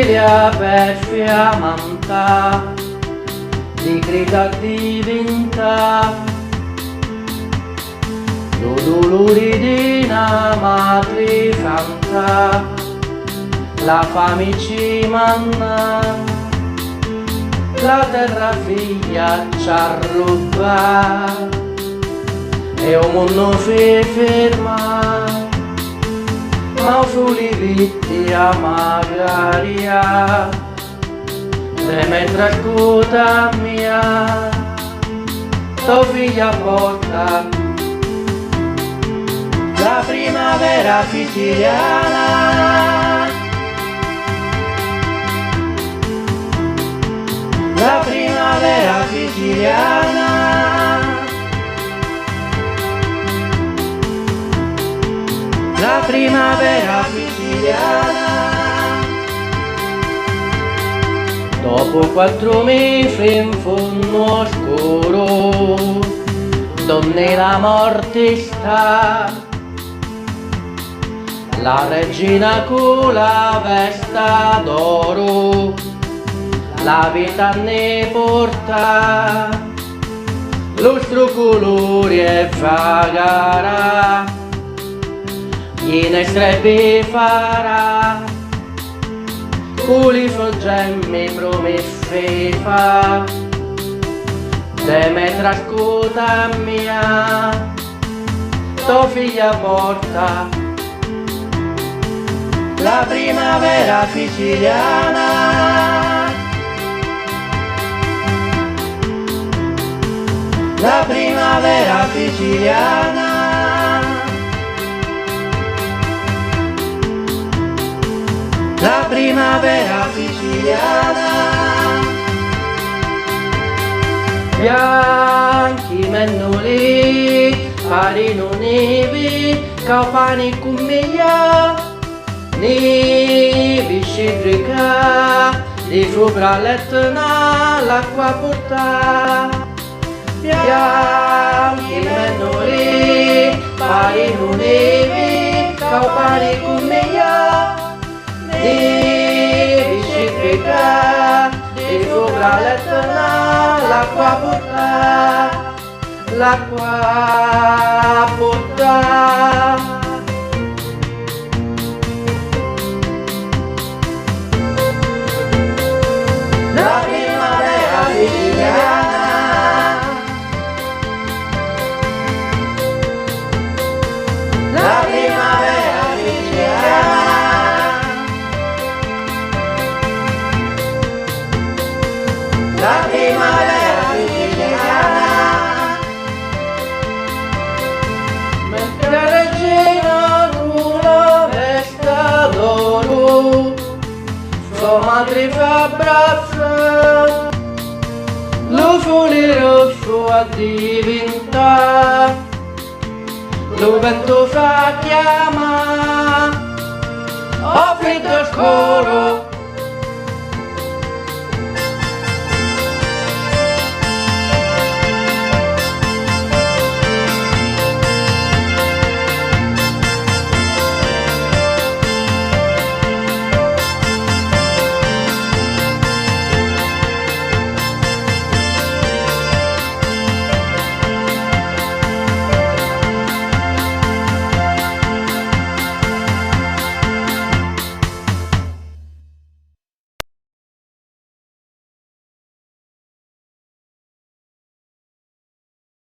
Sicilia per fiammanta di grida diventa lo dolore di una madre fanta la fame ci manna la terra figlia ci arruba e un mondo si ferma ma soli vitti a magaria se mentre ascolta mia tua figlia porta la primavera siciliana, la primavera siciliana, la primavera siciliana. Dopo 4 mesi in fondo scuro, donne la morte sta, la regina con la vesta d'oro, la vita ne porta, l'ostro colore è vagara, gliene strebbe farà, con i suoi gemmi promesse fa, se me trascuta mia, tua figlia porta, la primavera siciliana, la primavera siciliana, la primavera siciliana. Bianchi mennoli, parino nevi, campani cummiglia, nevi scendrica, di sopra l'etna l'acqua porta. Bianchi mennoli, parino nevi, campani cummiglia, nevi scendrica, di sopra l'etna l'acqua porta, l'acqua porta. La primavera siciliana, la primavera siciliana, la primavera siciliana, mentre la regina con la vesta d'oro sua madre fa abbraccia, lo sole rosso addiventa, lo vento fa chiama, ho freddo scuro